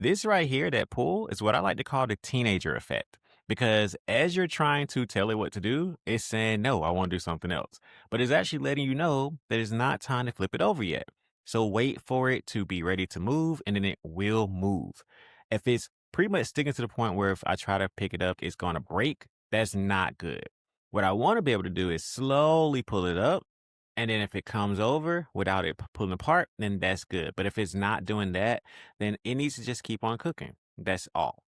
This right here, that pull, is what I like to call the teenager effect. Because as you're trying to tell it what to do, it's saying, no, I want to do something else. But it's actually letting you know that it's not time to flip it over yet. So wait for it to be ready to move, and then it will move. If it's pretty much sticking to the point where if I try to pick it up, it's going to break, that's not good. What I want to be able to do is slowly pull it up. And then if it comes over without it pulling apart, then that's good. But if it's not doing that, then it needs to just keep on cooking. That's all.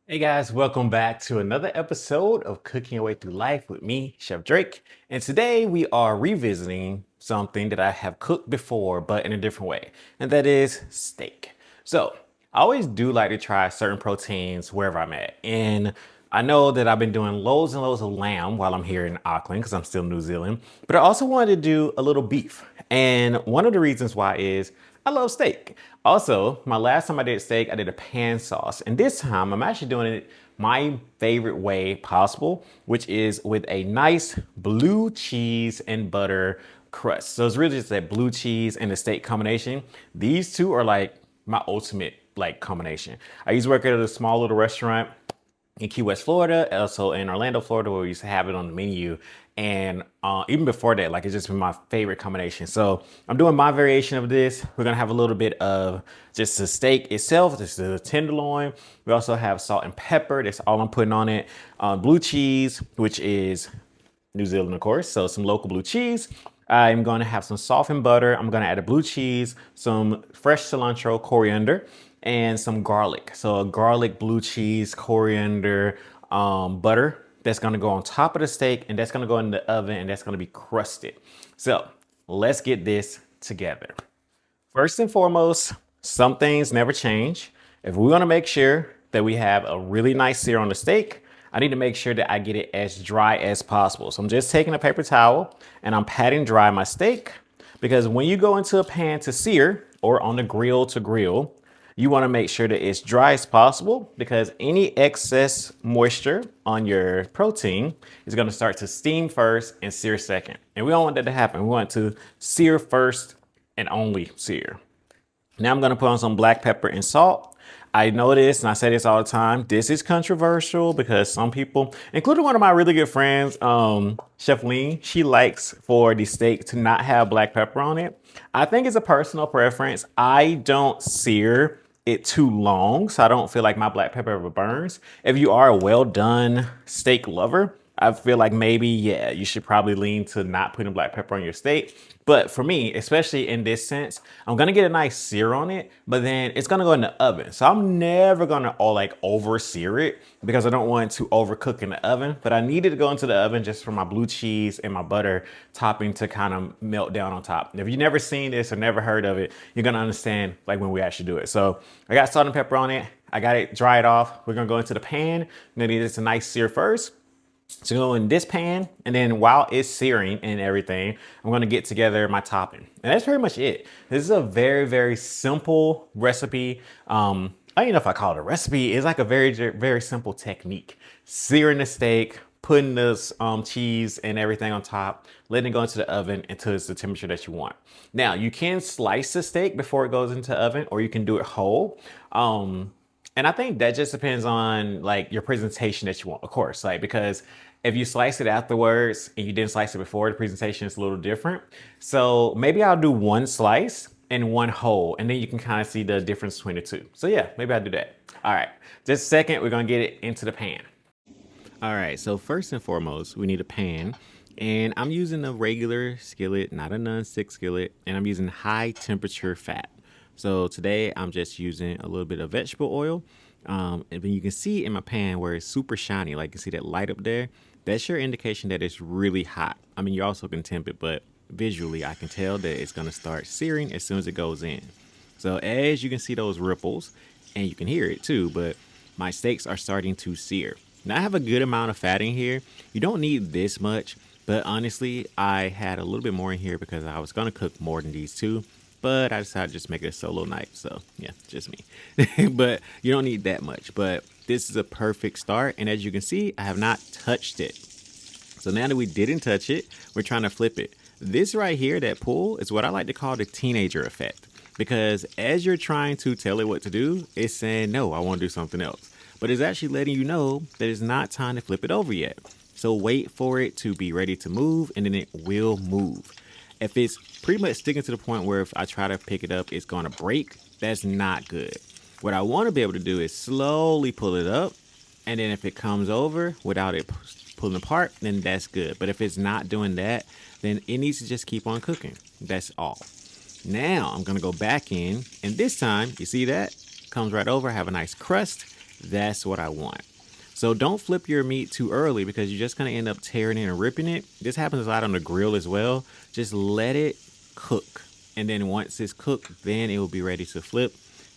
Hey guys, welcome back to another episode of Cooking Your Way Through Life with me, Chef Drake. And today we are revisiting something that I have cooked before, but in a different way, and that is steak. So I always do like to try certain proteins wherever I'm at. And I know that I've been doing loads and loads of lamb while I'm here in Auckland because I'm still in New Zealand, but I also wanted to do a little beef. And one of the reasons why is I love steak. Also, my last time I did steak, I did a pan sauce. And this time I'm actually doing it my favorite way possible, which is with a nice blue cheese and butter crust. So it's really just that blue cheese and the steak combination. These two are like my ultimate combination. I used to work at a small little restaurant in Key West, Florida, also in Orlando, Florida, where we used to have it on the menu. And even before that, it's just been my favorite combination. So I'm doing my variation of this. We're gonna have a little bit of just the steak itself. This is the tenderloin. We also have salt and pepper. That's all I'm putting on it. Blue cheese, which is New Zealand, of course. So some local blue cheese. I'm going to have some softened butter. I'm going to add a blue cheese, some fresh cilantro, coriander, and some garlic. So a garlic, blue cheese, coriander, butter. That's going to go on top of the steak, and that's going to go in the oven, and that's going to be crusted. So let's get this together. First and foremost, some things never change. If we want to make sure that we have a really nice sear on the steak, I need to make sure that I get it as dry as possible. So I'm just taking a paper towel and I'm patting dry my steak, because when you go into a pan to sear or on the grill to grill, you want to make sure that it's dry as possible, because any excess moisture on your protein is going to start to steam first and sear second. And we don't want that to happen. We want to sear first and only sear. Now I'm going to put on some black pepper and salt. I know this, and I say this all the time. This is controversial because some people, including one of my really good friends, Chef Lean, she likes for the steak to not have black pepper on it. I think it's a personal preference. I don't sear it too long, so I don't feel like my black pepper ever burns. If you are a well done steak lover, I feel like maybe, yeah, you should probably lean to not putting black pepper on your steak. But for me, especially in this sense, I'm gonna get a nice sear on it, but then it's gonna go in the oven. So I'm never gonna over sear it, because I don't want to overcook in the oven. But I needed to go into the oven just for my blue cheese and my butter topping to kind of melt down on top. If you've never seen this or never heard of it, you're gonna understand when we actually do it. So I got salt and pepper on it. I got it dried off. We're gonna go into the pan. I'm gonna need this a nice sear first. So go in this pan, and then while it's searing and everything, I'm gonna get together my topping. And that's pretty much it. This is a very, very simple recipe. I don't even know if I call it a recipe. It's like a very, very simple technique. Searing the steak, putting this cheese and everything on top, letting it go into the oven until it's the temperature that you want. Now, you can slice the steak before it goes into the oven, or you can do it whole. And I think that just depends on your presentation that you want, of course, because if you slice it afterwards and you didn't slice it before, the presentation is a little different. So maybe I'll do one slice and one whole, and then you can kind of see the difference between the two. So yeah, maybe I'll do that. All right, just a second, we're gonna get it into the pan. All right, so first and foremost, we need a pan. And I'm using a regular skillet, not a non-stick skillet, and I'm using high temperature fat. So today I'm just using a little bit of vegetable oil. And then you can see in my pan where it's super shiny, you can see that light up there. That's your indication that it's really hot. I mean, you also can temp it, but visually I can tell that it's gonna start searing as soon as it goes in. So as you can see those ripples, and you can hear it too, but my steaks are starting to sear. Now I have a good amount of fat in here. You don't need this much, but honestly, I had a little bit more in here because I was gonna cook more than these two. But I decided to just make it a solo night. So yeah, just me. But you don't need that much. But this is a perfect start. And as you can see, I have not touched it. So now that we didn't touch it, we're trying to flip it. This right here, that pull, is what I like to call the teenager effect. Because as you're trying to tell it what to do, it's saying, no, I want to do something else. But it's actually letting you know that it's not time to flip it over yet. So wait for it to be ready to move, and then it will move. If it's pretty much sticking to the point where if I try to pick it up, it's going to break, that's not good. What I want to be able to do is slowly pull it up, and then if it comes over without it pulling apart, then that's good. But if it's not doing that, then it needs to just keep on cooking. That's all. Now I'm gonna go back in, and this time, you see that? Comes right over, have a nice crust. That's what I want. So don't flip your meat too early because you're just gonna end up tearing it and ripping it. This happens a lot on the grill as well. Just let it cook. And then once it's cooked, then it will be ready to flip.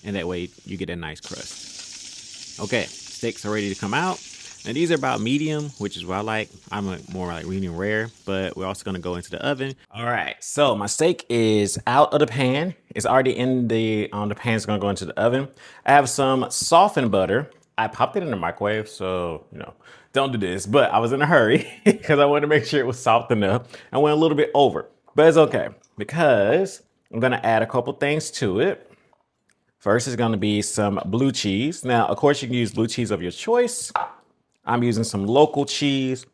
And that way you get a nice crust. Okay, steaks are ready to come out. And these are about medium, which is what I like. I'm more like medium rare, but we're also gonna go into the oven. All right, so my steak is out of the pan. It's already in the pan is gonna go into the oven. I have some softened butter. I popped it in the microwave, so don't do this. But I was in a hurry because I wanted to make sure it was soft enough. I went a little bit over, but it's okay because I'm gonna add a couple things to it. First is gonna be some blue cheese. Now, of course, you can use blue cheese of your choice. I'm using some local cheese.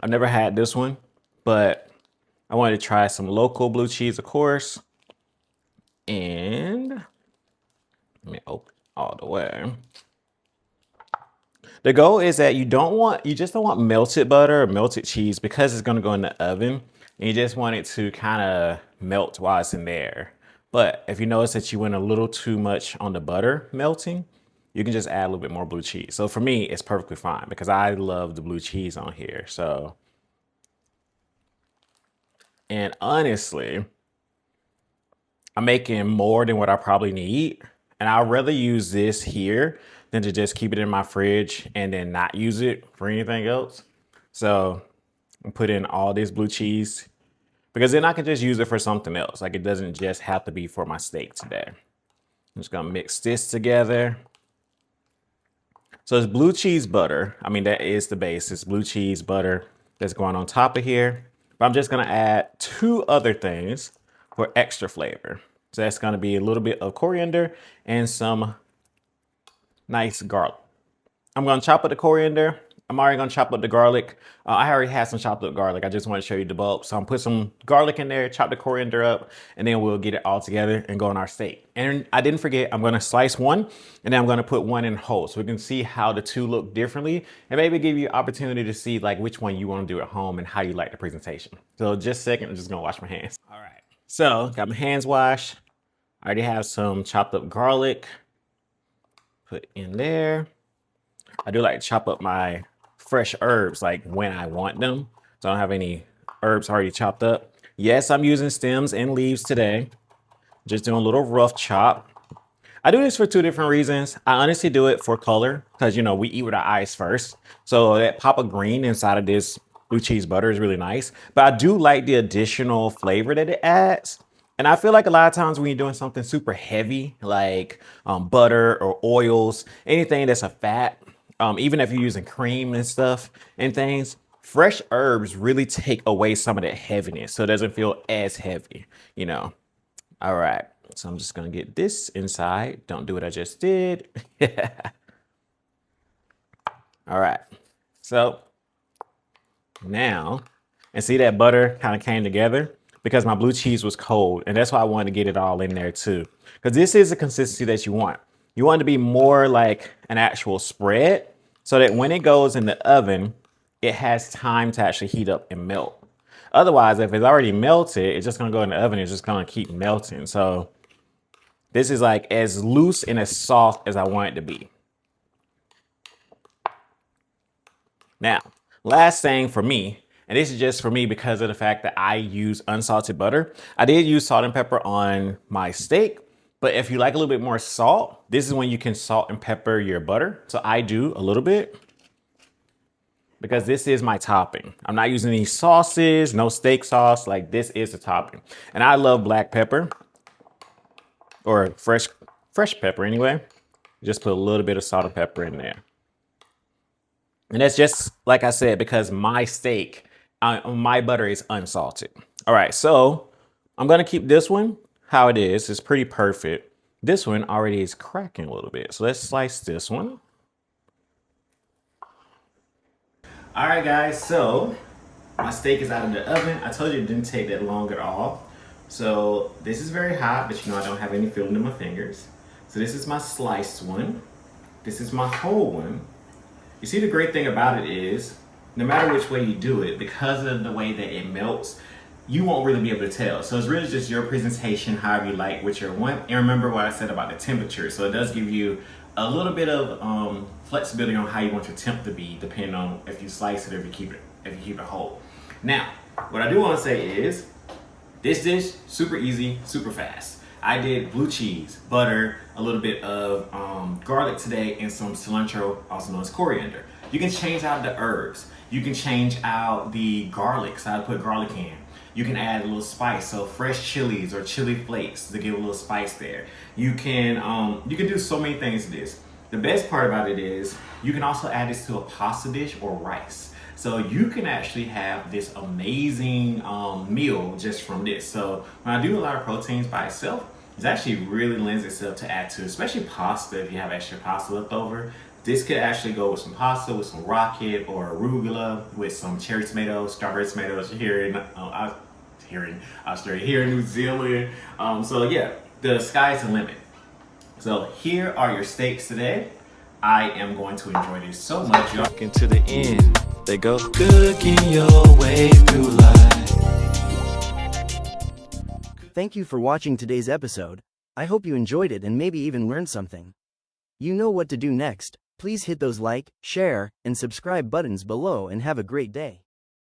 I've never had this one, but I wanted to try some local blue cheese, of course. And let me open all the way. The goal is that you just don't want melted butter or melted cheese because it's gonna go in the oven. And you just want it to kind of melt while it's in there. But if you notice that you went a little too much on the butter melting, you can just add a little bit more blue cheese. So for me, it's perfectly fine because I love the blue cheese on here. So, and honestly, I'm making more than what I probably need. And I'd rather use this here than to just keep it in my fridge and then not use it for anything else. So I'm putting all this blue cheese because then I can just use it for something else. Like it doesn't just have to be for my steak today. I'm just gonna mix this together. So it's blue cheese butter. I mean, that is the base. It's blue cheese butter that's going on top of here. But I'm just gonna add 2 other things for extra flavor. So that's gonna be a little bit of coriander and some nice garlic. I'm gonna chop up the coriander. I'm already gonna chop up the garlic. I already had some chopped up garlic. I just want to show you the bulk. So I'm put some garlic in there, chop the coriander up, and then we'll get it all together and go on our steak. And I didn't forget, I'm gonna slice one, and then I'm gonna put one in whole. So we can see how the 2 look differently, and maybe give you opportunity to see like which one you wanna do at home and how you like the presentation. So just a second, I'm just gonna wash my hands. All right, so got my hands washed. I already have some chopped up garlic. Put in there. I do like to chop up my fresh herbs like when I want them. So I don't have any herbs already chopped up. Yes, I'm using stems and leaves today. Just doing a little rough chop. I do this for 2 different reasons. I honestly do it for color because we eat with our eyes first. So that pop of green inside of this blue cheese butter is really nice. But I do like the additional flavor that it adds. And I feel like a lot of times when you're doing something super heavy, like butter or oils, anything that's a fat, even if you're using cream and stuff and things, fresh herbs really take away some of that heaviness. So it doesn't feel as heavy, All right, so I'm just gonna get this inside. Don't do what I just did. All right, so now, and see that butter kind of came together because my blue cheese was cold. And that's why I wanted to get it all in there too. Because this is the consistency that you want. You want it to be more like an actual spread so that when it goes in the oven, it has time to actually heat up and melt. Otherwise, if it's already melted, it's just gonna go in the oven. It's just gonna keep melting. So this is like as loose and as soft as I want it to be. Now, last thing for me, and this is just for me because of the fact that I use unsalted butter. I did use salt and pepper on my steak, but if you like a little bit more salt, this is when you can salt and pepper your butter. So I do a little bit because this is my topping. I'm not using any sauces, no steak sauce, like this is the topping. And I love black pepper or fresh pepper anyway. Just put a little bit of salt and pepper in there. And that's just, like I said, because my steak, my butter is unsalted. All right, so I'm gonna keep this one how it is. It's pretty perfect. This one already is cracking a little bit. So let's slice this one. All right, guys, so my steak is out of the oven. I told you it didn't take that long at all. So this is very hot, but you know I don't have any feeling in my fingers. So this is my sliced one. This is my whole one. You see, the great thing about it is, no matter which way you do it, because of the way that it melts, you won't really be able to tell. So it's really just your presentation, however you like, with your one. And remember what I said about the temperature. So it does give you a little bit of flexibility on how you want your temp to be, depending on if you slice it or if you keep it whole. Now, what I do want to say is, this dish, super easy, super fast. I did blue cheese, butter, a little bit of garlic today, and some cilantro, also known as coriander. You can change out the herbs. You can change out the garlic, so I put garlic in. You can add a little spice, so fresh chilies or chili flakes to give a little spice there. You can do so many things to this. The best part about it is you can also add this to a pasta dish or rice. So you can actually have this amazing meal just from this. So when I do a lot of proteins by itself, it actually really lends itself to add to, especially pasta if you have extra pasta left over. This could actually go with some pasta, with some rocket or arugula, with some cherry tomatoes, strawberry tomatoes here in Australia, here in New Zealand. So yeah, the sky's the limit. So here are your steaks today. I am going to enjoy this so much. Y'all get to the end. They go cooking your way through life. Thank you for watching today's episode. I hope you enjoyed it and maybe even learned something. You know what to do next. Please hit those like, share, and subscribe buttons below and have a great day.